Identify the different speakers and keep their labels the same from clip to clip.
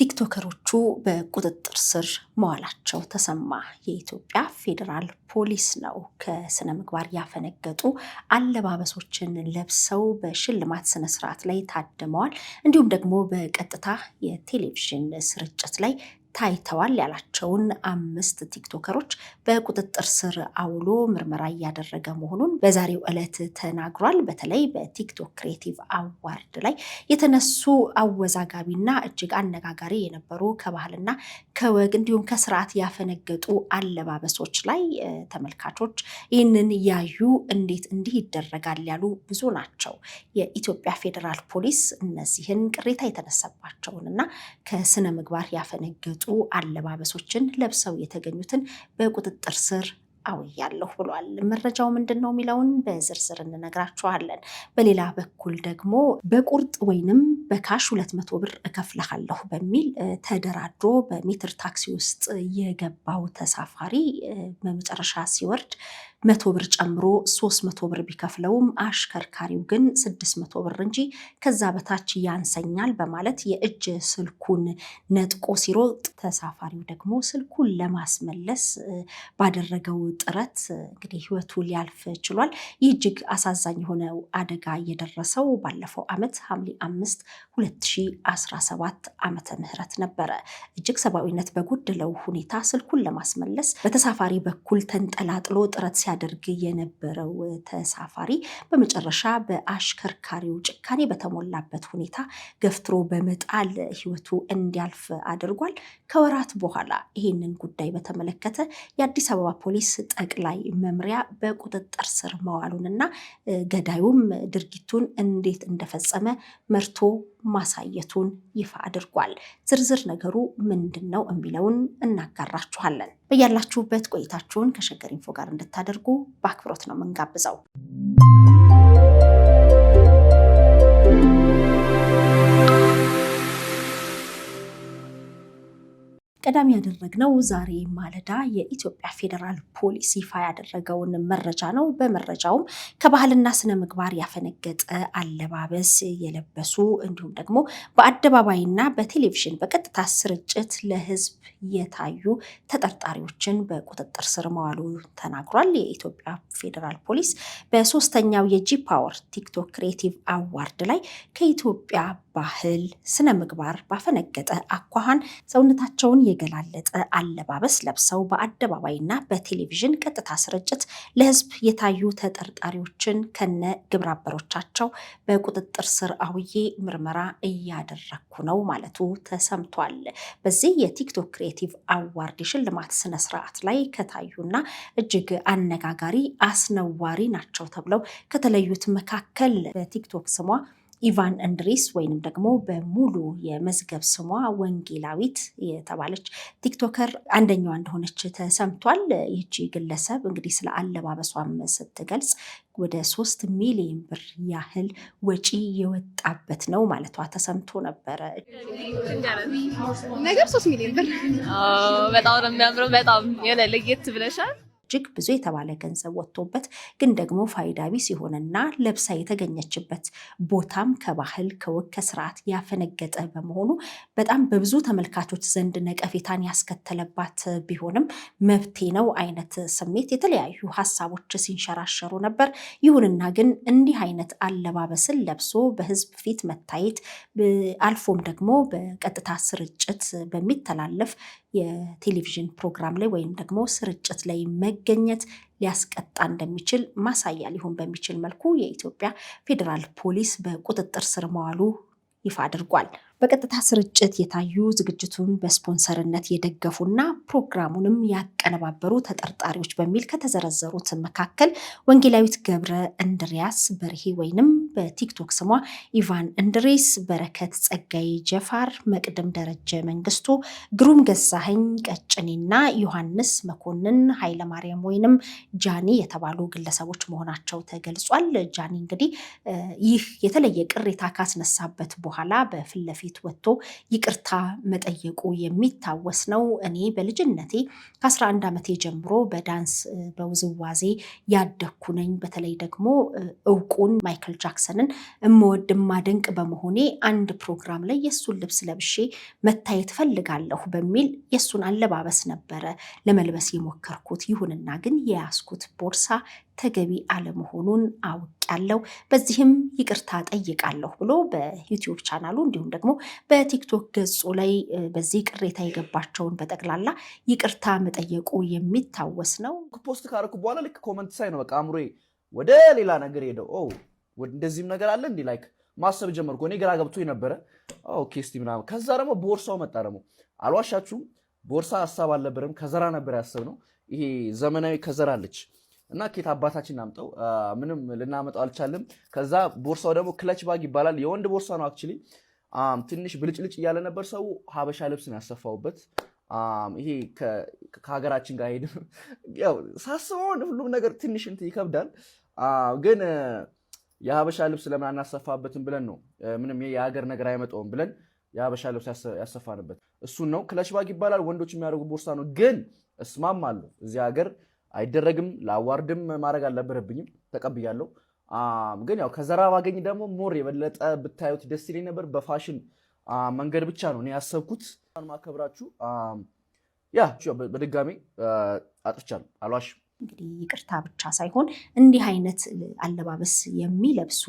Speaker 1: ቲክቶከሮቹ በቁጥጥር ስር መዋላቸው ተሰማ። የኢትዮጵያ ፌዴራል ፖሊስ ነው ከስነ ምግባር ያፈነገጡ አለባበሶችን ለብሰው በሽልማት ስነ ስርዓት ላይ ታድመዋል። እንዲሁም ደግሞ በቀጥታ የቴሌቪዥን ስርጭት ላይ ታይተዋል ያላቸውን 5 ቲክቶከሮች በቁጥጥር ስር አውሎ ምርመራ እያደረገ መሆኑን በዛሬው ዕለት ተናግሯል። በተለይ በቲክቶክ ክሬቲቭ አዋርድ ላይ የተነሱ አወዛጋቢና እጅግ አነጋጋሪ የነበሩ ከባህልና ከወግ እንዲሁም ከስርዓት ያፈነገጡ አለባበሶች ላይ ተመልካቾች ይህንን ያዩ እንዴት እንዲህ ይደረጋል ያሉ ብዙ ናቸው። የኢትዮጵያ ፌዴራል ፖሊስ እነዚህን ቅሬታ የተነሳባቸውንና ከስነ ምግባር ያፈነገጡ አለባበሶችን ለብሰው የተገኙትን በቁጥጥር ስር አውያለሁ ብሏል። መረጃው ምንድነው የሚለውን በዝርዝር እንነግራችኋለን። በሌላ በኩል ደግሞ በቁርጥ ወይንም በካሽ 200 ብር እከፍልሃለሁ በሚል ተደራድሮ በሜትር ታክሲ ውስጥ የገባው ተሳፋሪ በመጨረሻ ሲወርድ 100 ብር ጨምሮ 300 ብር ቢከፍለውም አሽከርካሪው ግን 600 ብር እንጂ ከዛ በታች ያንሰኛል በማለት የእጅ ስልኩን ነጥቆ ሲሮጥ ተሳፋሪው ደግሞ ስልኩን ለማስመለስ ባደረገው ጥረት እንግዲህ ህይወቱ ሊያልፍ ችሏል። ይህ እጅግ አሳዛኝ የሆነው አደጋ የደረሰው ባለፈው ዓመት ሐምሌ 5 2017 ዓመተ ምህረት ነበረ። እጅግ ሰብአዊነት በጎደለው ሁኔታ ስልኩን ለማስመለስ በተሳፋሪ በኩል ተንጠላጥሎ ጥረት ሲያደርግ የነበረው ተሳፋሪ በመጨረሻ በአሽከርካሪው ጭካኔ በተሞላበት ሁኔታ ገፍትሮ በመጣል ህይወቱ እንዲያልፍ አድርጓል። ከወራት በኋላ ይህንን ጉዳይ በተመለከተ የአዲስ አበባ ፖሊስ ጠቅላይ መምሪያ በቁጥጥር ስር መዋሉንና ገዳዩም ድርጊቱን እንዴት እንደፈጸመ መርቶ ማሳየቱን ይፋ አድርጓል። ዝርዝር ነገሩ ምንድነው የሚለውን እናጋራችኋለን። በያላችሁበት ቆይታችሁን ከሸገር ኢንፎ ጋር እንድታደርጉ በአክብሮት ነው የምንጋብዘው። ቀዳሚ ያደረግነው ዛሬ ማለዳ የኢትዮጵያ ፌዴራል ፖሊስ ይፋ ያደረገውን መረጃ ነው። በመረጃውም ከባህልና ስነ ምግባር ያፈነገጠ አለባበስ የለበሱ እንዲሁም ደግሞ በአደባባይና በቴሌቪዥን በቀጥታ ስርጭት ለህዝብ የታዩ ተጠርጣሪዎችን በቁጥጥር ስር መዋሉ ተናግሯል። የኢትዮጵያ ፌዴራል ፖሊስ በሶስተኛው የጂ ፓወር ቲክቶክ ክሬቲቭ አዋርድ ላይ ከኢትዮጵያ ባህል ስነ ምግባር ባፈነገጠ አኳኋን ሰውነታቸውን የገላለጠ አለባበስ ለብሰው በአደባባይና በቴሌቪዥን ቀጥታ ስርጭት ለህዝብ የታዩ ተጠርጣሪዎችን ከነ ግብረ አበሮቻቸው በቁጥጥር ስር አውዬ ምርመራ እያደረኩ ነው ማለቱ ተሰምቷል። በዚህ የቲክቶክ ክሬቲቭ አዋርድ የሽልማት ስነስርዓት ላይ ከታዩና እጅግ አነጋጋሪ አስነዋሪ ናቸው ተብለው ከተለዩት መካከል በቲክቶክ ስሟ ኢቫን እንድሪስ ወይንም ደግሞ በሙሉ የመዝገብ ስሟ ወንጌላዊት የተባለች ቲክቶከር አንደኛዋ እንደሆነች ተሰምቷል። ይህቺ ግለሰብ እንግዲህ ስለ አለባበሷም ስትገልጽ ወደ 3 ሚሊዮን ብር ያህል ወጪ የወጣበት ነው ማለቷ ተሰምቶ ነበረ።
Speaker 2: ነገር 3 ሚሊዮን ብር
Speaker 3: በጣም ነው የሚያምረው። በጣም የሆነ ለየት ብለሻል።
Speaker 1: እጅግ ብዙ የተባለ ገንዘብ ወጥቶበት ግን ደግሞ ፋይዳ ቢስ የሆነና ለብሳ የተገኘችበት ቦታም ከባህል ከወግ ከስርዓት ያፈነገጠ በመሆኑ በጣም በብዙ ተመልካቾች ዘንድ ነቀፌታን ያስከተለባት ቢሆንም መብቴ ነው አይነት ስሜት የተለያዩ ሀሳቦች ሲንሸራሸሩ ነበር። ይሁንና ግን እንዲህ አይነት አለባበስን ለብሶ በህዝብ ፊት መታየት አልፎም ደግሞ በቀጥታ ስርጭት በሚተላለፍ የቴሌቪዥን ፕሮግራም ላይ ወይም ደግሞ ስርጭት ላይ መገኘት ሊያስቀጣ እንደሚችል ማሳያ ሊሆን በሚችል መልኩ የኢትዮጵያ ፌዴራል ፖሊስ በቁጥጥር ስር መዋሉ ይፋ አድርጓል። በቀጥታ ስርጭት የታዩ ዝግጅቱን በስፖንሰርነት የደገፉና ፕሮግራሙንም ያቀነባበሩ ተጠርጣሪዎች በሚል ከተዘረዘሩት መካከል ወንጌላዊት ገብረ እንድሪያስ በርሄ ወይንም በቲክቶክ ስሟ ኢቫን እንድሪስ፣ በረከት ጸጋይ ጀፋር፣ መቅደም ደረጀ መንግስቱ፣ ግሩም ገዛኸኝ ቀጭኔና ዮሐንስ መኮንን ኃይለማርያም ወይንም ጃኒ የተባሉ ግለሰቦች መሆናቸው ተገልጿል። ጃኒ እንግዲህ ይህ የተለየ ቅሬታ ካስነሳበት በኋላ በፊት ለፊት ፊት ወጥቶ ይቅርታ መጠየቁ የሚታወስ ነው። እኔ በልጅነቴ ከ11 ዓመቴ ጀምሮ በዳንስ በውዝዋዜ ያደኩ ነኝ። በተለይ ደግሞ እውቁን ማይክል ጃክሰንን እምወድ ማደንቅ በመሆኔ አንድ ፕሮግራም ላይ የሱን ልብስ ለብሼ መታየት ፈልጋለሁ በሚል የሱን አለባበስ ነበረ ለመልበስ የሞከርኩት። ይሁንና ግን የያዝኩት ቦርሳ ተገቢ አለመሆኑን አውቃለሁ። በዚህም ይቅርታ ጠይቃለሁ ብሎ በዩቲዩብ ቻናሉ እንዲሁም ደግሞ በቲክቶክ ገጹ ላይ በዚህ ቅሬታ የገባቸውን በጠቅላላ ይቅርታ መጠየቁ የሚታወስ ነው።
Speaker 2: ፖስት ካረኩ በኋላ ልክ ኮመንት ሳይ ነው በቃ አእምሮዬ ወደ ሌላ ነገር ሄደው እንደዚህም ነገር አለ እንዲህ ላይክ ማሰብ ጀመርኩ። እኔ ግራ ገብቶኝ ነበረ። ኦኬ እስቲ ምናምን ከዛ ደግሞ ቦርሳው መጣ። ደግሞ አልዋሻችሁም ቦርሳ ሐሳብ አልነበረም፣ ከዘራ ነበር ያሰብነው። ይሄ ዘመናዊ ከዘራ አለች እና ኬት አባታችን አምጠው ምንም ልናመጣው አልቻለም። ከዛ ቦርሳው ደግሞ ክለች ባግ ይባላል። የወንድ ቦርሳ ነው አክቹሊ። ትንሽ ብልጭልጭ እያለ ነበር። ሰው ሀበሻ ልብስ ነው ያሰፋውበት። ይሄ ከሀገራችን ጋር ሄድ ያው ሳስበው ሁሉም ነገር ትንሽ እንትን ይከብዳል። ግን የሀበሻ ልብስ ለምን አናሰፋበትም ብለን ነው ምንም የሀገር ነገር አይመጣውም ብለን የሀበሻ ልብስ ያሰፋንበት እሱን ነው። ክለች ባግ ይባላል። ወንዶች የሚያደርጉ ቦርሳ ነው። ግን እስማማለሁ እዚህ ሀገር አይደረግም። ለአዋርድም ማድረግ አልነበረብኝም፣ ተቀብያለሁ። ግን ያው ከዘራ ባገኝ ደግሞ ሞር የበለጠ ብታዩት ደስ ይለኝ ነበር። በፋሽን መንገድ ብቻ ነው እኔ ያሰብኩት። ማከብራችሁ ያ በድጋሚ አጥፍቻለሁ፣ አልዋሽም።
Speaker 1: እንግዲህ ይቅርታ ብቻ ሳይሆን እንዲህ አይነት አለባበስ የሚለብሱ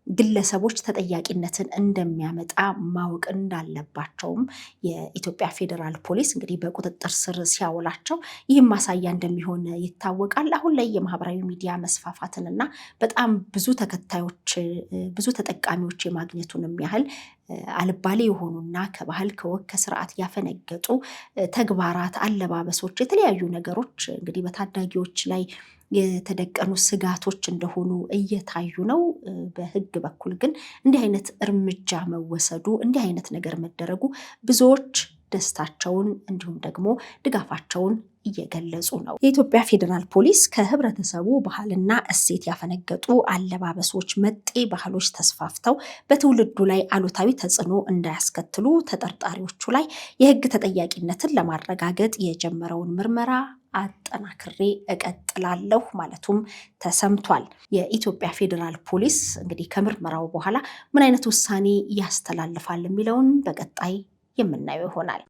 Speaker 1: ግለሰቦች ተጠያቂነትን እንደሚያመጣ ማወቅ እንዳለባቸውም የኢትዮጵያ ፌዴራል ፖሊስ እንግዲህ በቁጥጥር ስር ሲያውላቸው ይህም ማሳያ እንደሚሆን ይታወቃል። አሁን ላይ የማህበራዊ ሚዲያ መስፋፋትንና በጣም ብዙ ተከታዮች ብዙ ተጠቃሚዎች የማግኘቱንም ያህል አልባሌ የሆኑና ከባህል ከወግ ከስርዓት ያፈነገጡ ተግባራት፣ አለባበሶች፣ የተለያዩ ነገሮች እንግዲህ በታዳጊዎች ላይ የተደቀኑ ስጋቶች እንደሆኑ እየታዩ ነው። በህግ በኩል ግን እንዲህ አይነት እርምጃ መወሰዱ እንዲህ አይነት ነገር መደረጉ ብዙዎች ደስታቸውን እንዲሁም ደግሞ ድጋፋቸውን እየገለጹ ነው። የኢትዮጵያ ፌዴራል ፖሊስ ከህብረተሰቡ ባህልና እሴት ያፈነገጡ አለባበሶች፣ መጤ ባህሎች ተስፋፍተው በትውልዱ ላይ አሉታዊ ተጽዕኖ እንዳያስከትሉ ተጠርጣሪዎቹ ላይ የህግ ተጠያቂነትን ለማረጋገጥ የጀመረውን ምርመራ አጠናክሬ እቀጥላለሁ ማለቱም ተሰምቷል። የኢትዮጵያ ፌዴራል ፖሊስ እንግዲህ ከምርመራው በኋላ ምን አይነት ውሳኔ ያስተላልፋል የሚለውን በቀጣይ የምናየው ይሆናል።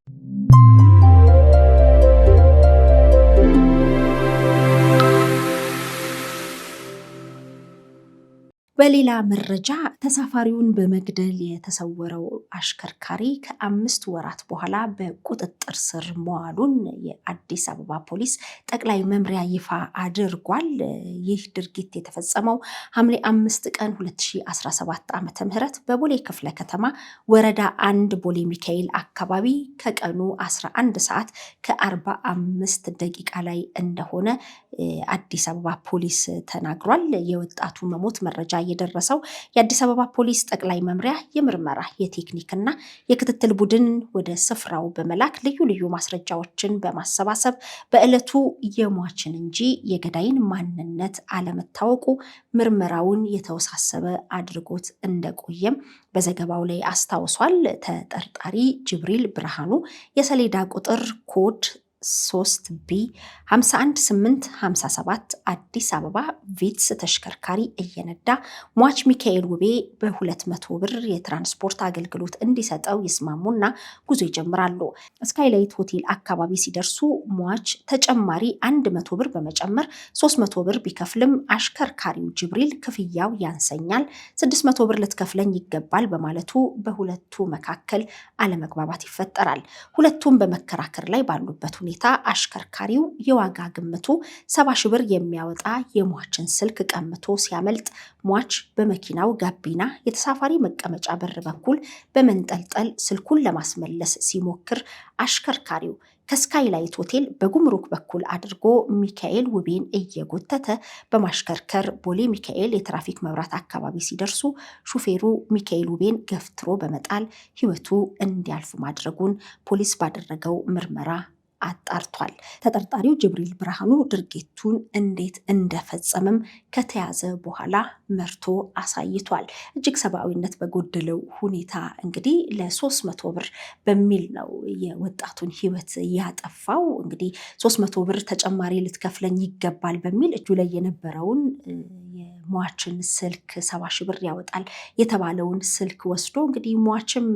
Speaker 1: በሌላ መረጃ ተሳፋሪውን በመግደል የተሰወረው አሽከርካሪ ከ5 ወራት በኋላ በቁጥጥር ስር መዋሉን የአዲስ አበባ ፖሊስ ጠቅላይ መምሪያ ይፋ አድርጓል። ይህ ድርጊት የተፈጸመው ሐምሌ 5 ቀን 2017 ዓ.ም በቦሌ ክፍለ ከተማ ወረዳ 1 ቦሌ ሚካኤል አካባቢ ከቀኑ 11 ሰዓት ከ45 ደቂቃ ላይ እንደሆነ አዲስ አበባ ፖሊስ ተናግሯል። የወጣቱ መሞት መረጃ የደረሰው የአዲስ አበባ ፖሊስ ጠቅላይ መምሪያ የምርመራ የቴክኒክና የክትትል ቡድን ወደ ስፍራው በመላክ ልዩ ልዩ ማስረጃዎችን በማሰባሰብ በዕለቱ የሟችን እንጂ የገዳይን ማንነት አለመታወቁ ምርመራውን የተወሳሰበ አድርጎት እንደቆየም በዘገባው ላይ አስታውሷል። ተጠርጣሪ ጅብሪል ብርሃኑ የሰሌዳ ቁጥር ኮድ 3B 51857 አዲስ አበባ ቪትስ ተሽከርካሪ እየነዳ ሟች ሚካኤል ውቤ በ200 ብር የትራንስፖርት አገልግሎት እንዲሰጠው ይስማሙና ጉዞ ይጀምራሉ። ስካይላይት ሆቴል አካባቢ ሲደርሱ ሟች ተጨማሪ 100 ብር በመጨመር 300 ብር ቢከፍልም አሽከርካሪው ጅብሪል ክፍያው ያንሰኛል፣ 600 ብር ልትከፍለኝ ይገባል በማለቱ በሁለቱ መካከል አለመግባባት ይፈጠራል። ሁለቱም በመከራከር ላይ ባሉበት ሁኔታ አሽከርካሪው የዋጋ ግምቱ 70 ሺህ ብር የሚያወጣ የሟችን ስልክ ቀምቶ ሲያመልጥ ሟች በመኪናው ጋቢና የተሳፋሪ መቀመጫ በር በኩል በመንጠልጠል ስልኩን ለማስመለስ ሲሞክር አሽከርካሪው ከስካይላይት ሆቴል በጉምሩክ በኩል አድርጎ ሚካኤል ውቤን እየጎተተ በማሽከርከር ቦሌ ሚካኤል የትራፊክ መብራት አካባቢ ሲደርሱ ሹፌሩ ሚካኤል ውቤን ገፍትሮ በመጣል ሕይወቱ እንዲያልፍ ማድረጉን ፖሊስ ባደረገው ምርመራ አጣርቷል። ተጠርጣሪው ጅብሪል ብርሃኑ ድርጊቱን እንዴት እንደፈጸመም ከተያዘ በኋላ መርቶ አሳይቷል። እጅግ ሰብአዊነት በጎደለው ሁኔታ እንግዲህ ለ300 ብር በሚል ነው የወጣቱን ሕይወት ያጠፋው። እንግዲህ 300 ብር ተጨማሪ ልትከፍለኝ ይገባል በሚል እጁ ላይ የነበረውን የሟችን ስልክ 70 ሺህ ብር ያወጣል የተባለውን ስልክ ወስዶ እንግዲህ ሟችም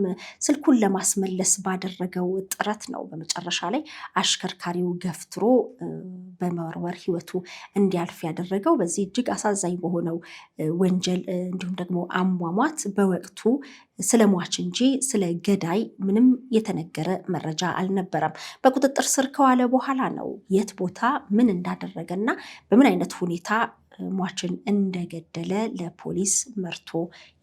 Speaker 1: ስልኩን ለማስመለስ ባደረገው ጥረት ነው በመጨረሻ ላይ አሽከርካሪው ገፍትሮ በመወርወር ሕይወቱ እንዲያልፍ ያደረገው። በዚህ እጅግ አሳዛኝ በሆነው ወንጀል እንዲሁም ደግሞ አሟሟት በወቅቱ ስለ ሟች እንጂ ስለ ገዳይ ምንም የተነገረ መረጃ አልነበረም። በቁጥጥር ስር ከዋለ በኋላ ነው የት ቦታ ምን እንዳደረገና በምን አይነት ሁኔታ ሟችን እንደገደለ ለፖሊስ መርቶ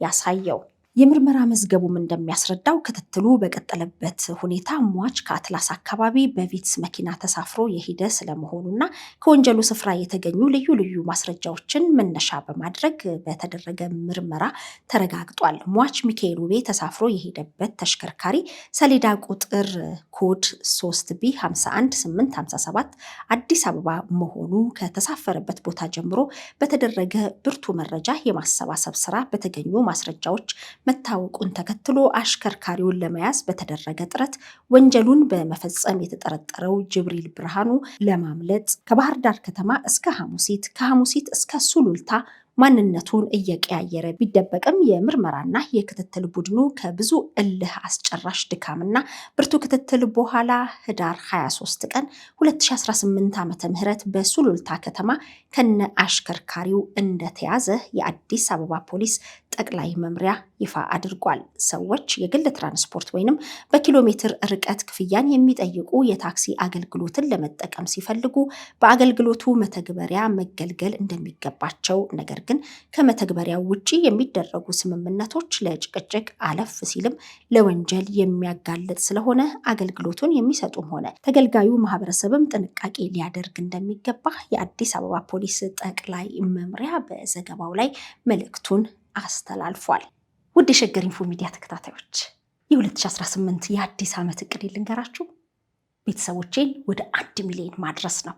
Speaker 1: ያሳየው። የምርመራ መዝገቡም እንደሚያስረዳው ክትትሉ በቀጠለበት ሁኔታ ሟች ከአትላስ አካባቢ በቪትስ መኪና ተሳፍሮ የሄደ ስለመሆኑና ከወንጀሉ ስፍራ የተገኙ ልዩ ልዩ ማስረጃዎችን መነሻ በማድረግ በተደረገ ምርመራ ተረጋግጧል። ሟች ሚካኤል ውቤ ተሳፍሮ የሄደበት ተሽከርካሪ ሰሌዳ ቁጥር ኮድ 3B51857 አዲስ አበባ መሆኑ ከተሳፈረበት ቦታ ጀምሮ በተደረገ ብርቱ መረጃ የማሰባሰብ ስራ በተገኙ ማስረጃዎች መታወቁን ተከትሎ አሽከርካሪውን ለመያዝ በተደረገ ጥረት ወንጀሉን በመፈጸም የተጠረጠረው ጅብሪል ብርሃኑ ለማምለጥ ከባህር ዳር ከተማ እስከ ሐሙሲት ከሐሙሲት እስከ ሱሉልታ ማንነቱን እየቀያየረ ቢደበቅም የምርመራና የክትትል ቡድኑ ከብዙ እልህ አስጨራሽ ድካምና ብርቱ ክትትል በኋላ ህዳር 23 ቀን 2018 ዓ.ም በሱሉልታ ከተማ ከነ አሽከርካሪው እንደተያዘ የአዲስ አበባ ፖሊስ ጠቅላይ መምሪያ ይፋ አድርጓል። ሰዎች የግል ትራንስፖርት ወይንም በኪሎ ሜትር ርቀት ክፍያን የሚጠይቁ የታክሲ አገልግሎትን ለመጠቀም ሲፈልጉ በአገልግሎቱ መተግበሪያ መገልገል እንደሚገባቸው፣ ነገር ግን ከመተግበሪያው ውጪ የሚደረጉ ስምምነቶች ለጭቅጭቅ አለፍ ሲልም ለወንጀል የሚያጋልጥ ስለሆነ አገልግሎቱን የሚሰጡም ሆነ ተገልጋዩ ማህበረሰብም ጥንቃቄ ሊያደርግ እንደሚገባ የአዲስ አበባ ፖሊስ ጠቅላይ መምሪያ በዘገባው ላይ መልእክቱን አስተላልፏል። ውድ የሸገር ኢንፎ ሚዲያ ተከታታዮች የ2018 የአዲስ ዓመት እቅድ ልንገራችሁ። ቤተሰቦቼን ወደ 1 ሚሊዮን ማድረስ ነው።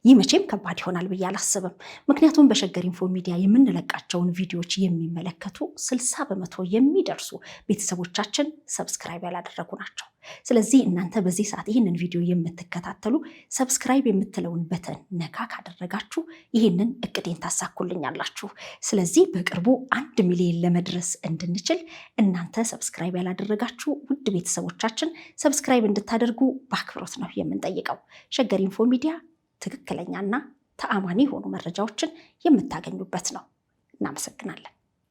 Speaker 1: ይህ መቼም ከባድ ይሆናል ብዬ አላስብም። ምክንያቱም በሸገር ኢንፎ ሚዲያ የምንለቃቸውን ቪዲዮዎች የሚመለከቱ 60% የሚደርሱ ቤተሰቦቻችን ሰብስክራይብ ያላደረጉ ናቸው። ስለዚህ እናንተ በዚህ ሰዓት ይህንን ቪዲዮ የምትከታተሉ ሰብስክራይብ የምትለውን በተን ነካ ካደረጋችሁ ይህንን እቅዴን ታሳኩልኛላችሁ። ስለዚህ በቅርቡ 1 ሚሊዮን ለመድረስ እንድንችል እናንተ ሰብስክራይብ ያላደረጋችሁ ውድ ቤተሰቦቻችን ሰብስክራይብ እንድታደርጉ በአክብሮት ነው የምንጠይቀው። ሸገር ኢንፎ ሚዲያ ትክክለኛና ተአማኒ የሆኑ መረጃዎችን የምታገኙበት ነው። እናመሰግናለን።